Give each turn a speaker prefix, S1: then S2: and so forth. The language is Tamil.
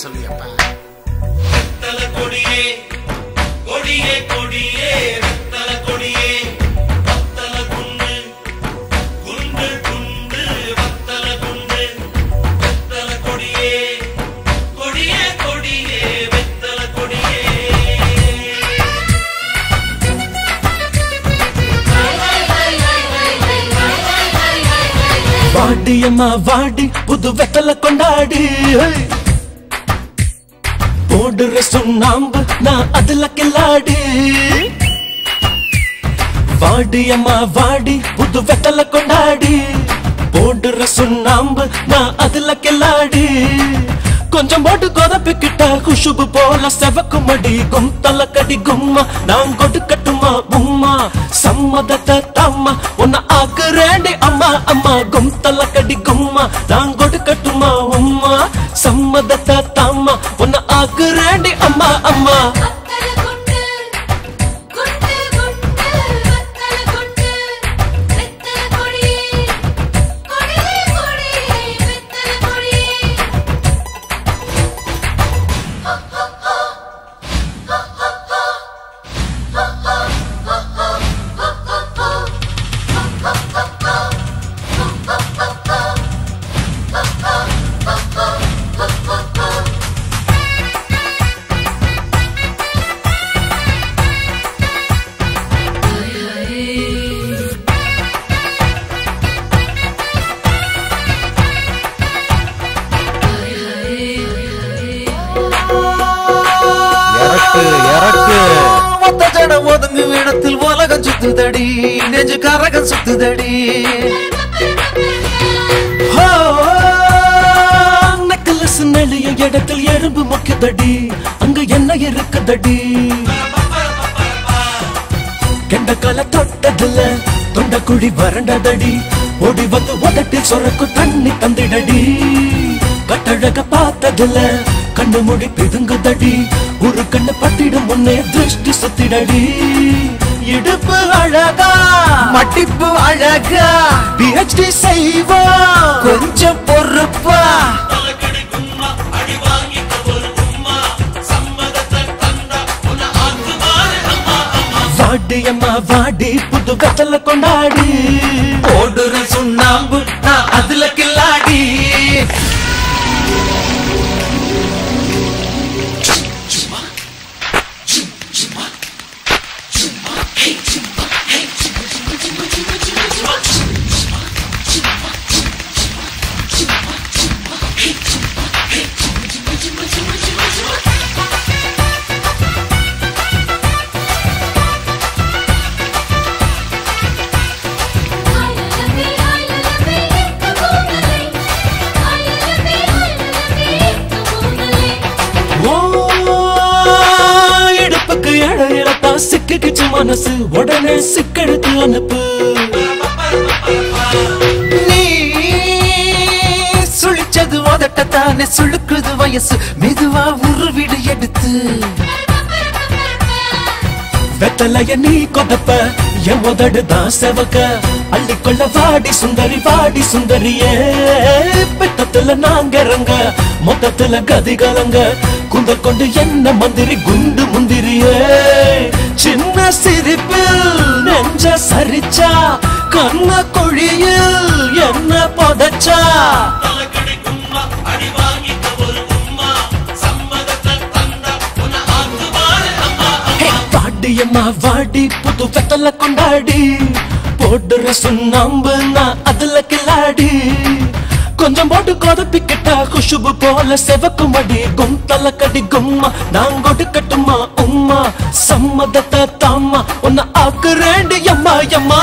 S1: சொல்லியப்பா.
S2: வெத்தல கொடியே கொடியே கொடியே வெத்தல கொடியே வத்தல குண்டு குண்டு குண்டு வத்தல குண்டு வெத்தல கொடியே கொடியே கொடியே வெத்தல கொடியே.
S3: வாடியம்மா வாடி புது வெத்தல கொண்டாடி போடுற சுண்ணாம்பு நான் அதுல கில்லாடி. வாடியம்மா வாடி புது வெத்தல கொண்டாடி போடுற சுண்ணாம்பு நான் அதுல கில்லாடி. கொஞ்சம் போட்டு கொதப்பிக்கிட்டா குஷுபு போல செவக்கும் அடி கும்தல கடி கும்மா நான் கொடுக்கட்டுமா உம்மா சம்மதத்தை தாம்மா உன்னை ஆக்குறேண்டி அம்மா அம்மா கும்தல கடி கும்மா நான் கொடுக்கட்டுமா உம்மா சம்மதத்தை தாம்மா உன்னை ஆக்குறேண்டி அம்மா அம்மா.
S4: ஒதுங்கு இடத்தில் உலகம் சுத்துதடி நெஞ்சு கரகம் சுத்துதடி.
S3: நெக்லஸ் நெளிய இடத்தில் எறும்பு முக்குதடி அங்க என்ன இருக்குதடி. கெண்டக்கால தொட்டதுல தொண்ட குழி வறண்டதடி ஓடி வந்து உதட்டில் சொரக்கு தண்ணி தந்திடடி. கட்டழக பார்த்ததுல கண்ணு மூடி பிதுங்குதடி ஒரு கண்ணு பட்டிடும் முன்னே திருஷ்டி சுத்திடடி. இடுப்பு அழகா
S4: மட்டிப்பு அழகா
S3: PhD செய்வா
S4: கொஞ்சம் பொறுப்பா.
S3: வாடியம்மா வாடி புது வெத்தல கொண்டாடி
S4: போடுற சுண்ணாம்பு நான் அதுல கில்லாடி.
S3: சிக்கிச்சு மனசு உடனே சிக்கெடுத்து அனுப்பு.
S4: நீ சுழிச்சது உதட்டத்தானே சுழுக்குது வயசு மெதுவா உருவிடு எடுத்து.
S3: வெத்தலைய நீ கொதப்ப என் உதடுதான் செவக்க அள்ளிக்கொள்ள வாடி சுந்தரியே. பெத்தத்துல நாங்க இறங்க மொத்தத்துல கதிகலங்க குந்த கொண்டு என்ன மந்திரி குண்டு முந்திரியே. சின்ன சிரிப்பில் நெஞ்ச சரிச்சா கண்ண கொழியில் என்ன புதைச்சா. வாடியம்மா வாடி புது வெத்தல கொண்டாடி போடுற சுண்ணாம்பு நான் அதுல கில்லாடி. கொஞ்சம் போட்டு கொதப்பிக்கிட்டா குஷுபு போல செவக்கும் அடி கும்தல கடி கும்மா நான் கொடுக்கட்டுமா உம்மா சம்மதத்தை தாம்மா உன்னை ஆக்குறேண்டி அம்மா அம்மா.